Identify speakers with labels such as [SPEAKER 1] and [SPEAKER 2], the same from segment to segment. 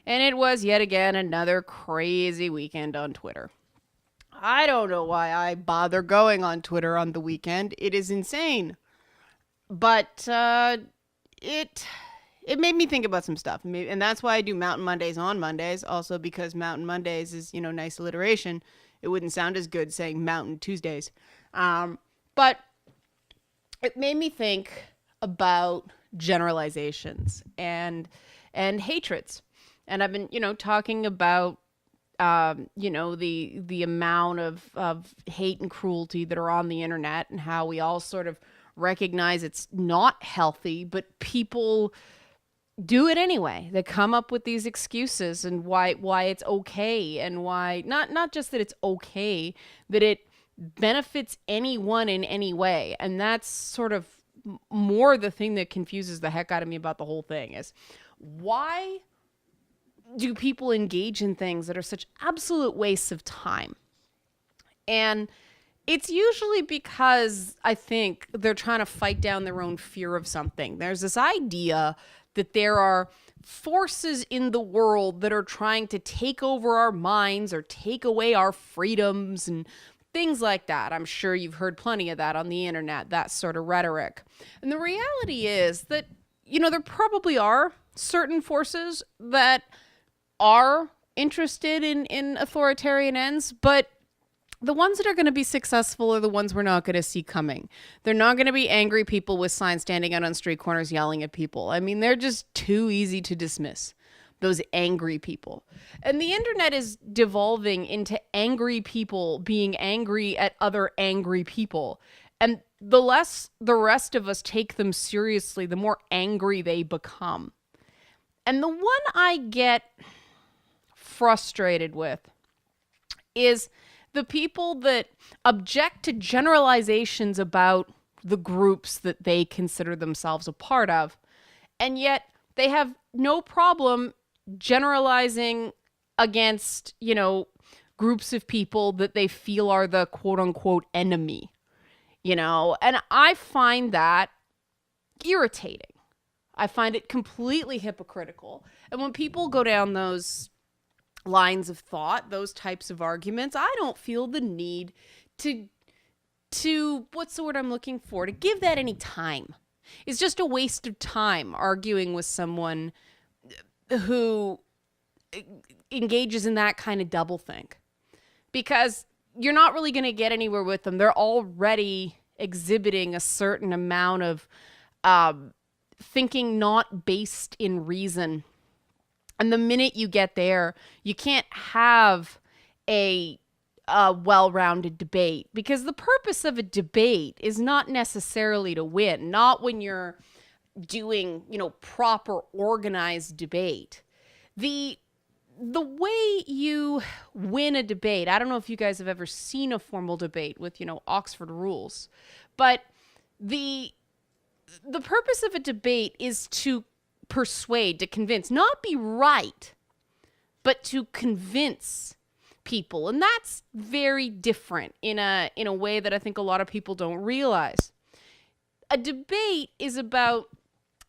[SPEAKER 1] And it was yet again another crazy weekend on Twitter. I don't know why I bother going on Twitter on the weekend. It is insane. But it it made me think about some stuff. And that's why I do Mountain Mondays on Mondays. Also because Mountain Mondays is, nice alliteration. It wouldn't sound as good saying Mountain Tuesdays. But it made me think about generalizations and hatreds. And I've been, talking about the amount of hate and cruelty that are on the internet and how we all sort of recognize it's not healthy, but people do it anyway. They come up with these excuses and why it's okay, and why not just that it's okay, that it benefits anyone in any way. And that's sort of more the thing that confuses the heck out of me about the whole thing is why do people engage in things that are such absolute wastes of time? And it's usually because I think they're trying to fight down their own fear of something. There's this idea that there are forces in the world that are trying to take over our minds or take away our freedoms and things like that. I'm sure you've heard plenty of that on the internet, that sort of rhetoric. And the reality is that, there probably are certain forces that are interested in authoritarian ends, but the ones that are going to be successful are the ones we're not going to see coming. They're not going to be angry people with signs standing out on street corners yelling at people. I mean, they're just too easy to dismiss, those angry people. And the internet is devolving into angry people being angry at other angry people. And the less the rest of us take them seriously, the more angry they become. And the one I get frustrated with is the people that object to generalizations about the groups that they consider themselves a part of, and yet they have no problem generalizing against, groups of people that they feel are the quote unquote enemy, and I find that irritating. I find it completely hypocritical. And when people go down those lines of thought, those types of arguments, I don't feel the need to what's the word I'm looking for? To give that any time. It's just a waste of time arguing with someone who engages in that kind of doublethink. Because you're not really going to get anywhere with them. They're already exhibiting a certain amount of thinking not based in reason. And the minute you get there, you can't have a well-rounded debate, because the purpose of a debate is not necessarily to win, not when you're doing, proper organized debate. The way you win a debate, I don't know if you guys have ever seen a formal debate with, Oxford rules, but the purpose of a debate is to persuade, to convince, not be right, but to convince people. And that's very different in a way that I think a lot of people don't realize. A debate is about,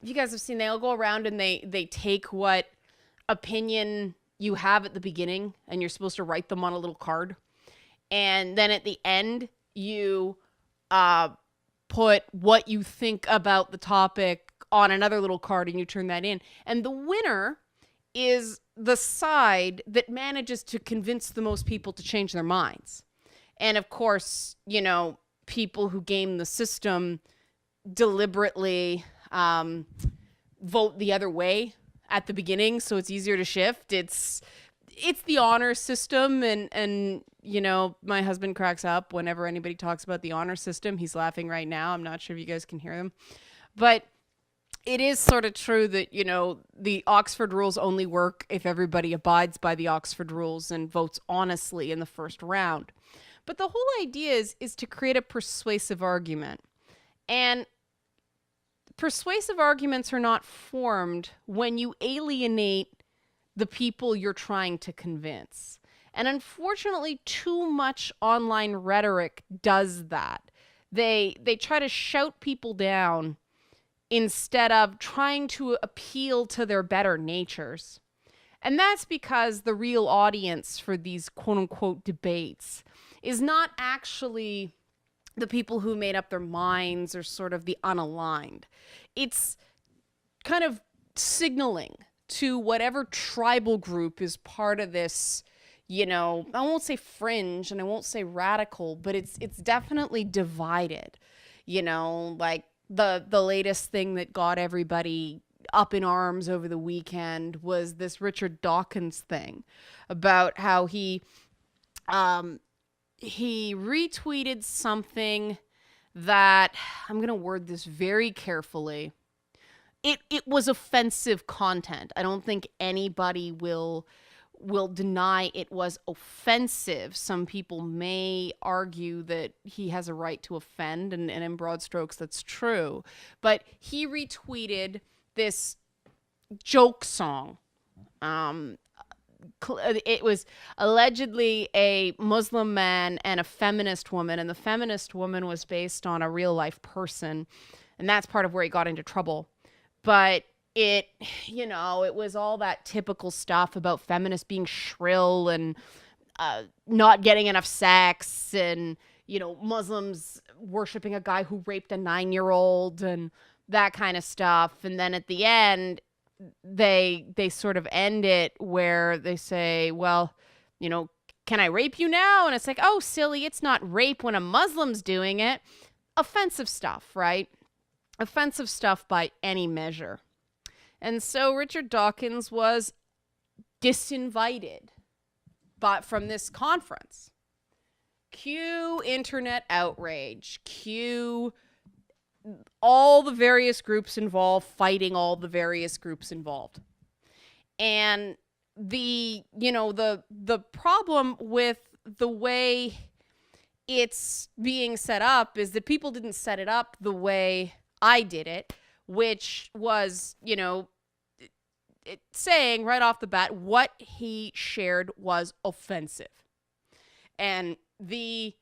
[SPEAKER 1] you guys have seen, they'll go around and they take what opinion you have at the beginning, and you're supposed to write them on a little card. And then at the end, you put what you think about the topic on another little card, and you turn that in. And the winner is the side that manages to convince the most people to change their minds. And of course, people who game the system deliberately vote the other way at the beginning, so it's easier to shift. It's the honor system, and my husband cracks up whenever anybody talks about the honor system. He's laughing right now. I'm not sure if you guys can hear him. But it is sort of true that, the Oxford rules only work if everybody abides by the Oxford rules and votes honestly in the first round. But the whole idea is to create a persuasive argument. And persuasive arguments are not formed when you alienate the people you're trying to convince. And unfortunately, too much online rhetoric does that. They try to shout people down instead of trying to appeal to their better natures. And that's because the real audience for these quote unquote debates is not actually the people who made up their minds or sort of the unaligned. It's kind of signaling to whatever tribal group is part of this, I won't say fringe and I won't say radical, but it's definitely divided. Like the latest thing that got everybody up in arms over the weekend was this Richard Dawkins thing about how he retweeted something that, I'm going to word this very carefully. It was offensive content. I don't think anybody will deny it was offensive. Some people may argue that he has a right to offend, and in broad strokes, that's true. But he retweeted this joke song. It was allegedly a Muslim man and a feminist woman, and the feminist woman was based on a real life person, and that's part of where he got into trouble. But it was all that typical stuff about feminists being shrill and not getting enough sex, and Muslims worshiping a guy who raped a 9-year-old and that kind of stuff. And then at the end, they sort of end it where they say, well, can I rape you now? And it's like, oh, silly, it's not rape when a Muslim's doing it. Offensive stuff, right? Offensive stuff by any measure. And so Richard Dawkins was disinvited from this conference. Cue internet outrage. Cue all the various groups involved fighting all the various groups involved. And the problem with the way it's being set up is that people didn't set it up the way I did it, which was, saying right off the bat what he shared was offensive. And the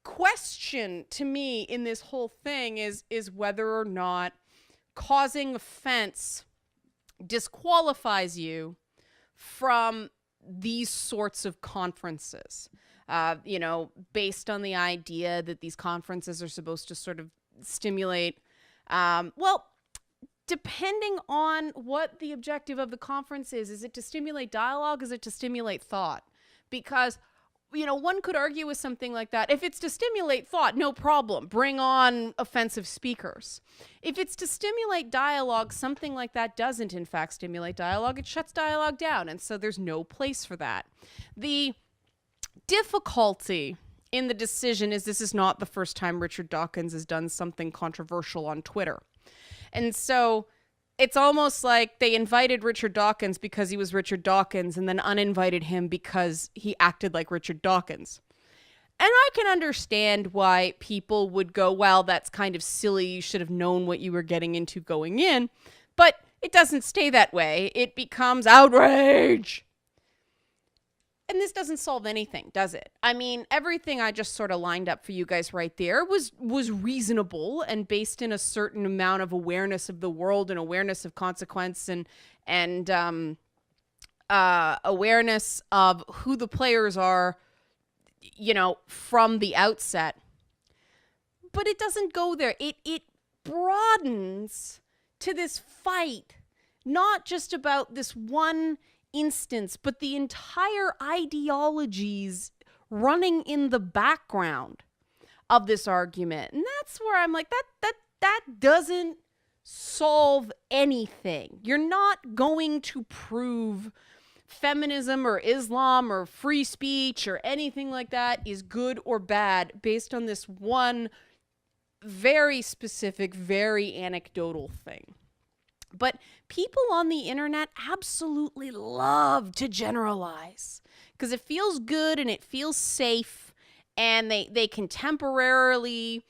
[SPEAKER 1] question to me in this whole thing is whether or not causing offense disqualifies you from these sorts of conferences, based on the idea that these conferences are supposed to sort of stimulate, depending on what the objective of the conference is it to stimulate dialogue? Is it to stimulate thought? Because one could argue with something like that. If it's to stimulate thought, no problem. Bring on offensive speakers. If it's to stimulate dialogue, something like that doesn't, in fact, stimulate dialogue. It shuts dialogue down, and so there's no place for that. The difficulty in the decision is this is not the first time Richard Dawkins has done something controversial on Twitter. And so it's almost like they invited Richard Dawkins because he was Richard Dawkins and then uninvited him because he acted like Richard Dawkins. And I can understand why people would go, well, that's kind of silly. You should have known what you were getting into going in. But it doesn't stay that way. It becomes outrage. And this doesn't solve anything, does it? I mean, everything I just sort of lined up for you guys right there was reasonable and based in a certain amount of awareness of the world and awareness of consequence and awareness of who the players are, from the outset. But it doesn't go there. It broadens to this fight, not just about this one instance, but the entire ideologies running in the background of this argument. And that's where I'm like, that doesn't solve anything. You're not going to prove feminism or Islam or free speech or anything like that is good or bad based on this one very specific, very anecdotal thing. But people on the internet absolutely love to generalize because it feels good and it feels safe, and they can temporarily,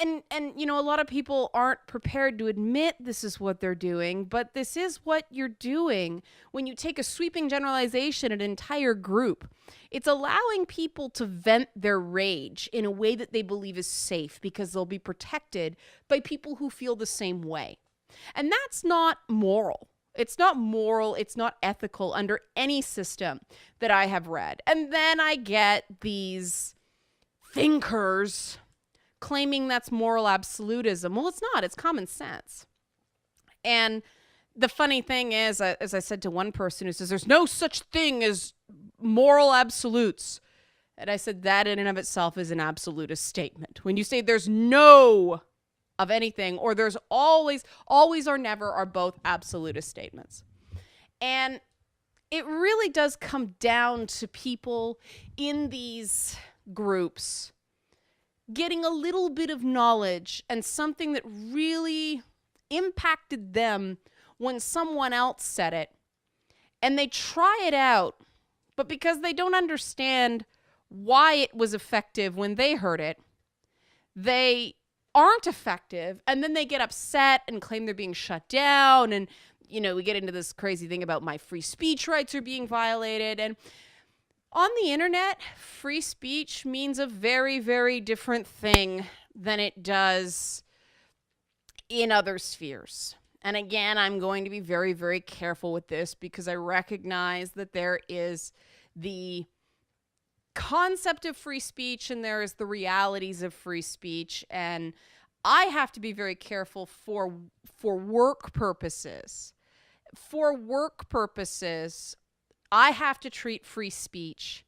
[SPEAKER 1] and a lot of people aren't prepared to admit this is what they're doing, but this is what you're doing when you take a sweeping generalization at an entire group. It's allowing people to vent their rage in a way that they believe is safe because they'll be protected by people who feel the same way. And that's not moral. It's not moral. It's not ethical under any system that I have read. And then I get these thinkers claiming that's moral absolutism. Well, it's not. It's common sense. And the funny thing is, as I said to one person who says, there's no such thing as moral absolutes. And I said, that in and of itself is an absolutist statement. When you say there's no of anything, or there's always or never are both absolutist statements. And it really does come down to people in these groups getting a little bit of knowledge and something that really impacted them when someone else said it. And they try it out, but because they don't understand why it was effective when they heard it, they aren't effective, and then they get upset and claim they're being shut down, and we get into this crazy thing about my free speech rights are being violated. And on the internet, free speech means a very, very different thing than it does in other spheres. And again, I'm going to be very, very careful with this because I recognize that there is the concept of free speech and there is the realities of free speech. And I have to be very careful for work purposes. For work purposes, I have to treat free speech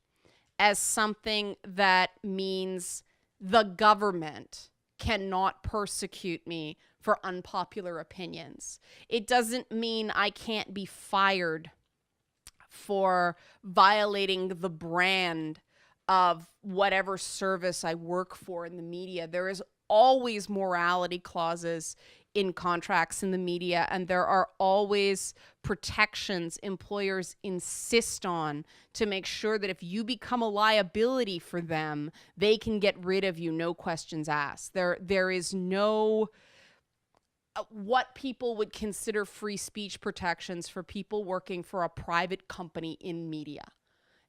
[SPEAKER 1] as something that means the government cannot persecute me for unpopular opinions. It doesn't mean I can't be fired for violating the brand of whatever service I work for in the media. There is always morality clauses in contracts in the media, and there are always protections employers insist on to make sure that if you become a liability for them, they can get rid of you, no questions asked. There is no what people would consider free speech protections for people working for a private company in media.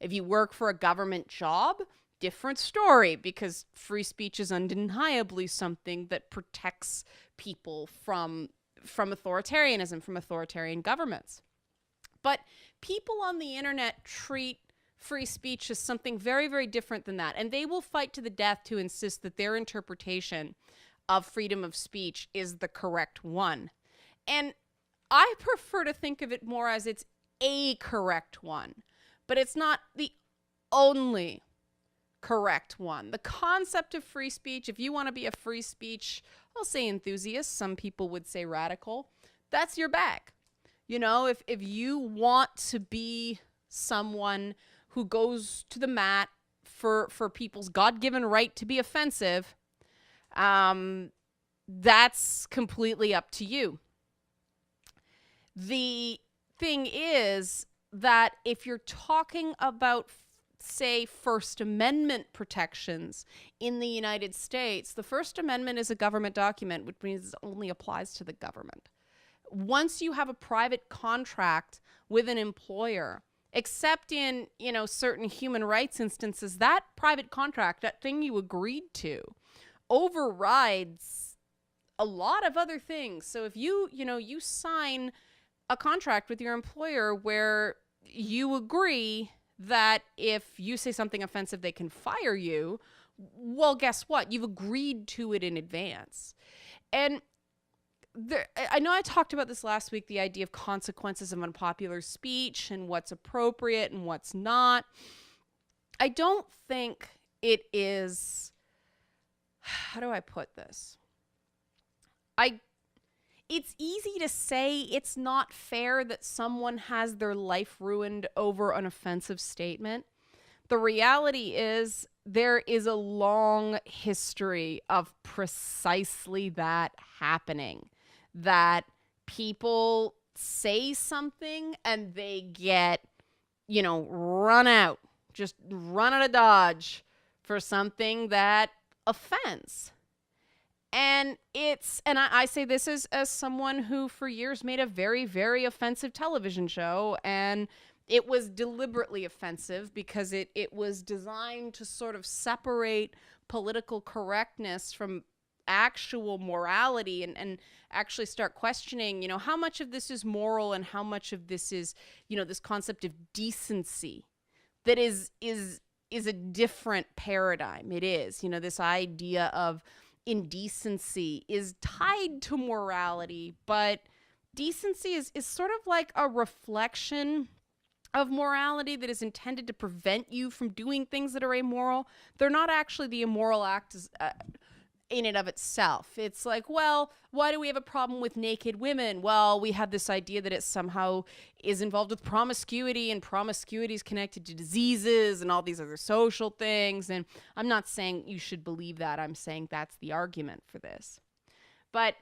[SPEAKER 1] If you work for a government job, different story, because free speech is undeniably something that protects people from authoritarianism, from authoritarian governments. But people on the internet treat free speech as something very, very different than that. And they will fight to the death to insist that their interpretation of freedom of speech is the correct one. And I prefer to think of it more as it's a correct one, but it's not the only correct one. The concept of free speech, if you want to be a free speech, I'll say enthusiast, some people would say radical, that's your bag. If you want to be someone who goes to the mat for people's God-given right to be offensive, that's completely up to you. The thing is that if you're talking about, say, First Amendment protections in the United States, the First Amendment is a government document, which means it only applies to the government. Once you have a private contract with an employer, except in, certain human rights instances, that private contract, that thing you agreed to, overrides a lot of other things. So if you sign a contract with your employer where you agree that if you say something offensive, they can fire you, well, guess what? You've agreed to it in advance. And I know I talked about this last week, the idea of consequences of unpopular speech and what's appropriate and what's not. I don't think it is, how do I put this? It's easy to say it's not fair that someone has their life ruined over an offensive statement. The reality is there is a long history of precisely that happening, that people say something and they get, run out of Dodge for something that offends. And I say this as someone who for years made a very, very offensive television show, and it was deliberately offensive because it was designed to sort of separate political correctness from actual morality and actually start questioning, how much of this is moral and how much of this is, this concept of decency that is a different paradigm. It is, this idea of indecency is tied to morality, but decency is sort of like a reflection of morality that is intended to prevent you from doing things that are amoral. They're not actually the immoral act in and of itself. It's like, well, why do we have a problem with naked women? Well, we have this idea that it somehow is involved with promiscuity, and promiscuity is connected to diseases and all these other social things. And I'm not saying you should believe that. I'm saying that's the argument for this. But,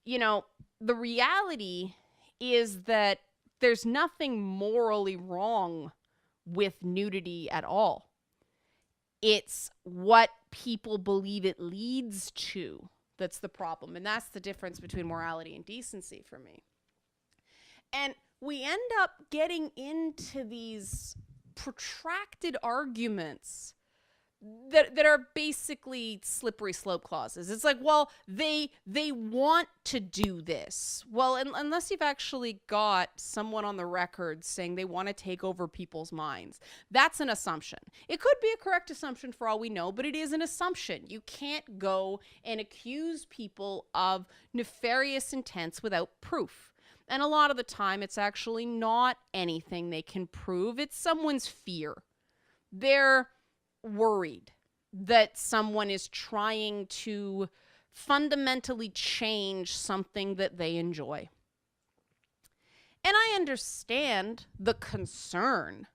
[SPEAKER 1] the reality is that there's nothing morally wrong with nudity at all. It's what people believe it leads to that's the problem. And that's the difference between morality and decency for me. And we end up getting into these protracted arguments that are basically slippery slope clauses. It's like, well, they want to do this. Well, unless you've actually got someone on the record saying they want to take over people's minds, that's an assumption. It could be a correct assumption for all we know, but it is an assumption. You can't go and accuse people of nefarious intents without proof. And a lot of the time, it's actually not anything they can prove. It's someone's fear. They're worried that someone is trying to fundamentally change something that they enjoy. And I understand the concern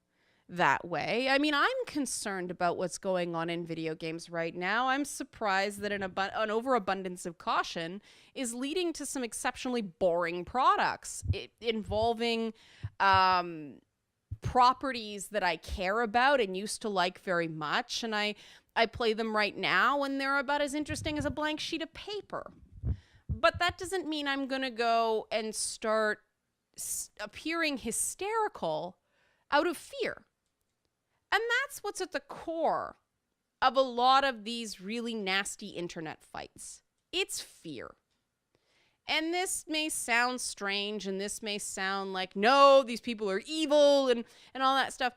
[SPEAKER 1] that way. I mean, I'm concerned about what's going on in video games right now. I'm surprised that an overabundance of caution is leading to some exceptionally boring products involving properties that I care about and used to like very much, and I play them right now, and they're about as interesting as a blank sheet of paper. But that doesn't mean I'm going to go and start appearing hysterical out of fear. And that's what's at the core of a lot of these really nasty internet fights. It's fear. And this may sound strange, and this may sound like, no, these people are evil and all that stuff.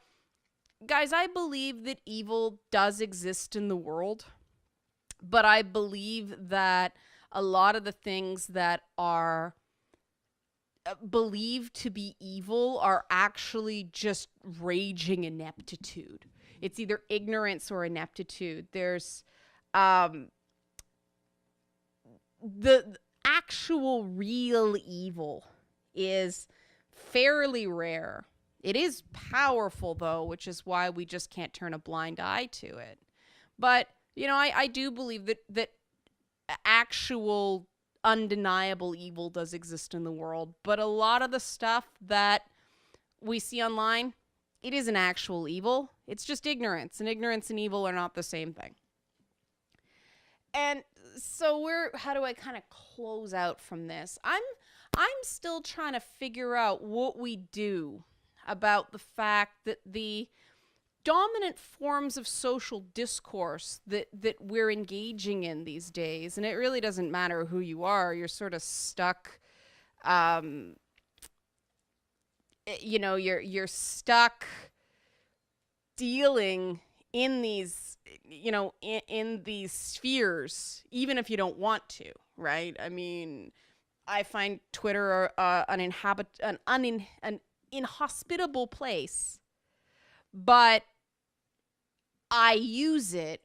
[SPEAKER 1] Guys, I believe that evil does exist in the world, but I believe that a lot of the things that are believed to be evil are actually just raging ineptitude. It's either ignorance or ineptitude. There's the actual real evil is fairly rare. It is powerful, though, which is why we just can't turn a blind eye to it. But, I do believe that actual undeniable evil does exist in the world. But a lot of the stuff that we see online, it isn't actual evil. It's just ignorance. And ignorance and evil are not the same thing. And so how do I kind of close out from this? I'm still trying to figure out what we do about the fact that the dominant forms of social discourse that we're engaging in these days, and it really doesn't matter who you are, you're sort of stuck, you're stuck dealing in these, in these spheres, even if you don't want to, right? I mean, I find Twitter an inhospitable place, but I use it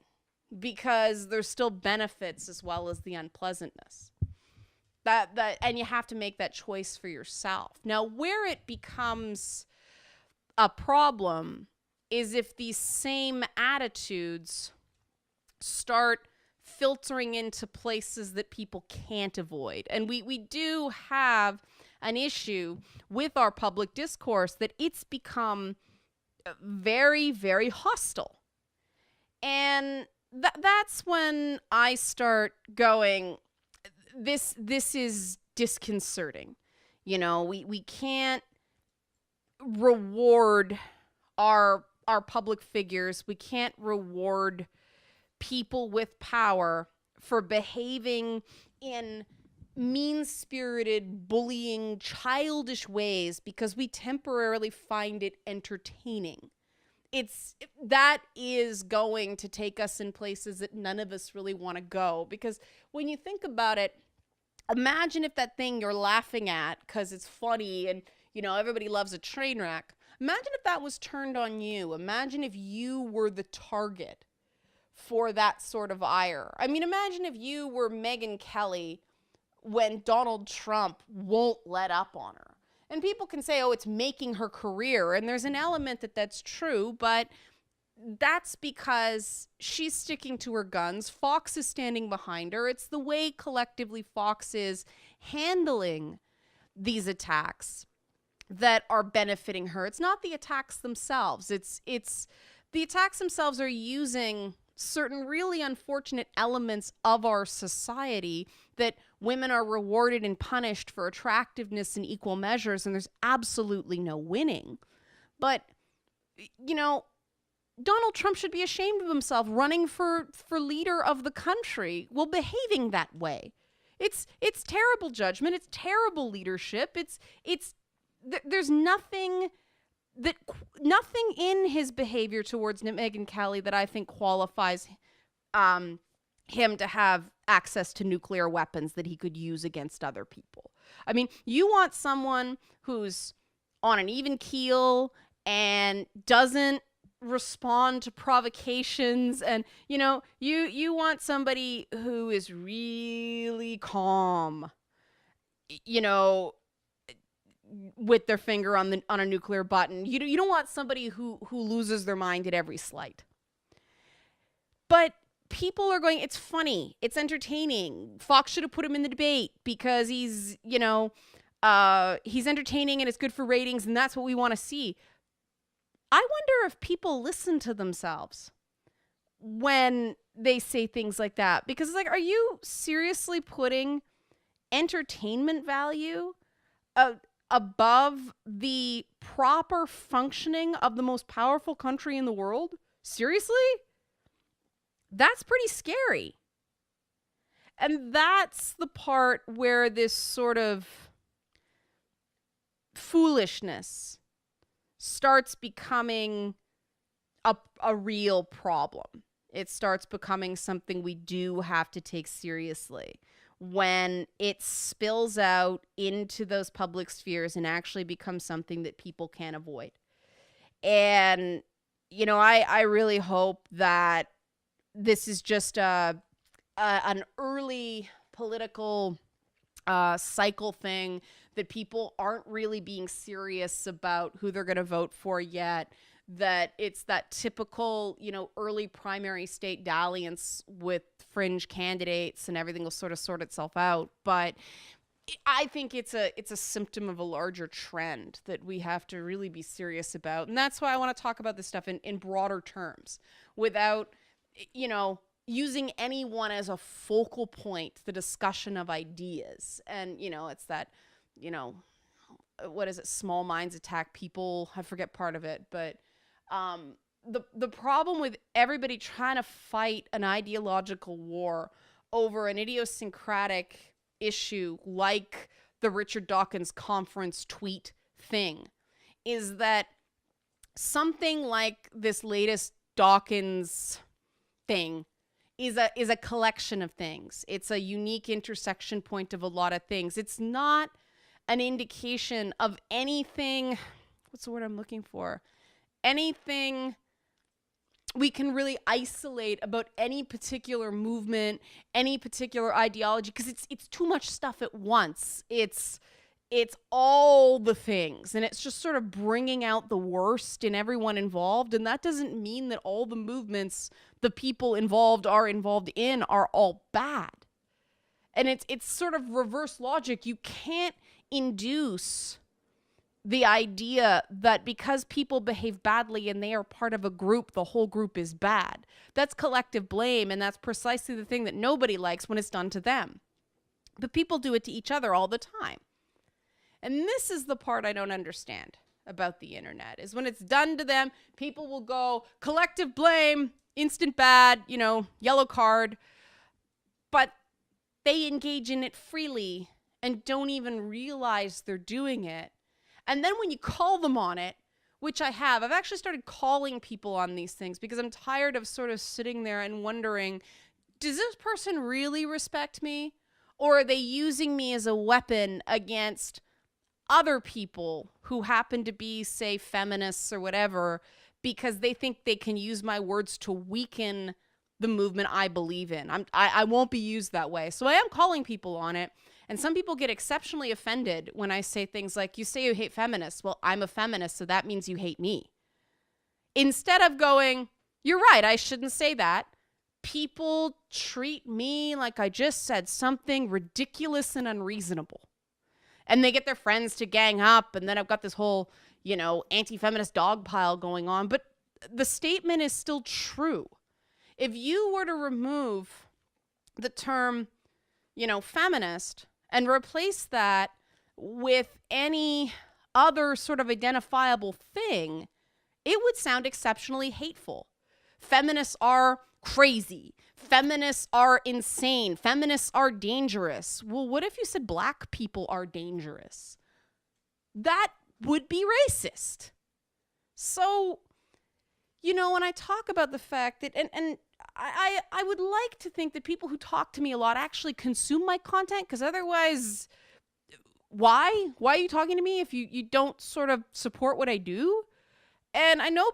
[SPEAKER 1] because there's still benefits as well as the unpleasantness. And you have to make that choice for yourself. Now, where it becomes a problem is if these same attitudes start filtering into places that people can't avoid. And we do have an issue with our public discourse that it's become very, very hostile. And that's when I start going, this is disconcerting. We can't reward our public figures. We can't reward people with power for behaving in mean-spirited, bullying, childish ways because we temporarily find it entertaining. That is going to take us in places that none of us really want to go, because when you think about it, imagine if that thing you're laughing at because it's funny and, everybody loves a train wreck. Imagine if that was turned on you. Imagine if you were the target for that sort of ire. I mean, imagine if you were Megyn Kelly when Donald Trump won't let up on her. And people can say, oh, it's making her career. And there's an element that's true, but that's because she's sticking to her guns. Fox is standing behind her. It's the way collectively Fox is handling these attacks that are benefiting her. It's not the attacks themselves. It's the attacks themselves are using certain really unfortunate elements of our society that women are rewarded and punished for attractiveness in equal measures, and there's absolutely no winning. But, Donald Trump should be ashamed of himself running for leader of the country while behaving that way. It's terrible judgment. It's terrible leadership. There's nothing in his behavior towards Megyn Kelly that I think qualifies him to have access to nuclear weapons that he could use against other people. I mean, you want someone who's on an even keel and doesn't respond to provocations, and you want somebody who is really calm, with their finger on a nuclear button. You don't want somebody who loses their mind at every slight. But people are going, it's funny, it's entertaining. Fox should have put him in the debate because he's entertaining and it's good for ratings, and that's what we want to see. I wonder if people listen to themselves when they say things like that, because it's like, are you seriously putting entertainment value above the proper functioning of the most powerful country in the world? Seriously? That's pretty scary. And that's the part where this sort of foolishness starts becoming a real problem. It starts becoming something we do have to take seriously when it spills out into those public spheres and actually becomes something that people can't avoid. And, I really hope that this is just an early political cycle thing, that people aren't really being serious about who they're going to vote for yet, that it's that typical, early primary state dalliance with fringe candidates and everything will sort of sort itself out. But I think it's a symptom of a larger trend that we have to really be serious about. And that's why I want to talk about this stuff in broader terms without, using anyone as a focal point, the discussion of ideas. And, it's that, what is it? Small minds attack people. I forget part of it. But the problem with everybody trying to fight an ideological war over an idiosyncratic issue like the Richard Dawkins conference tweet thing is that something like this latest Dawkins thing is a collection of things. It's a unique intersection point of a lot of things. It's not an indication of anything, what's the word I'm looking for? Anything we can really isolate about any particular movement, any particular ideology, because it's too much stuff at once. It's all the things, and it's just sort of bringing out the worst in everyone involved. And that doesn't mean that all the movements the people involved in are all bad. And it's sort of reverse logic. You can't induce the idea that because people behave badly and they are part of a group, the whole group is bad. That's collective blame, and that's precisely the thing that nobody likes when it's done to them. But people do it to each other all the time. And this is the part I don't understand about the internet, is when it's done to them, people will go collective blame, instant bad, yellow card. but they engage in it freely and don't even realize they're doing it. And then when you call them on it, which I've actually started calling people on these things because I'm tired of sort of sitting there and wondering, does this person really respect me? Or are they using me as a weapon against other people who happen to be, say, feminists or whatever, because they think they can use my words to weaken the movement I believe in? I won't be used that way. So I am calling people on it. And some people get exceptionally offended when I say things like, you say you hate feminists. Well, I'm a feminist, so that means you hate me. Instead of going, you're right, I shouldn't say that, people treat me like I just said something ridiculous and unreasonable. And they get their friends to gang up, and then I've got this whole, anti-feminist dog pile going on. But the statement is still true. If you were to remove the term, feminist, and replace that with any other sort of identifiable thing, it would sound exceptionally hateful. Feminists are crazy. Feminists are insane. Feminists are dangerous. Well, what if you said black people are dangerous? That would be racist. So, when I talk about the fact that, and I would like to think that people who talk to me a lot actually consume my content, because otherwise, why? Why are you talking to me if you don't sort of support what I do? And I know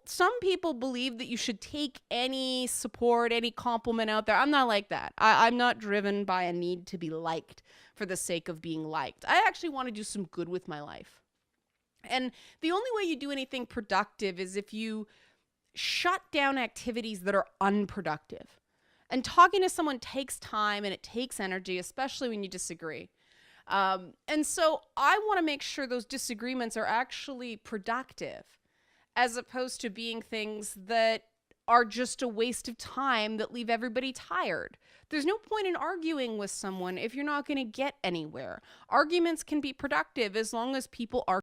[SPEAKER 1] some people believe that you should take any support, any compliment out there. I'm not like that. I'm not driven by a need to be liked for the sake of being liked. I actually want to do some good with my life. And the only way you do anything productive is if you shut down activities that are unproductive. And talking to someone takes time and it takes energy, especially when you disagree. And so I want to make sure those disagreements are actually productive, as opposed to being things that are just a waste of time that leave everybody tired. There's no point in arguing with someone if you're not going to get anywhere. Arguments can be productive as long as people are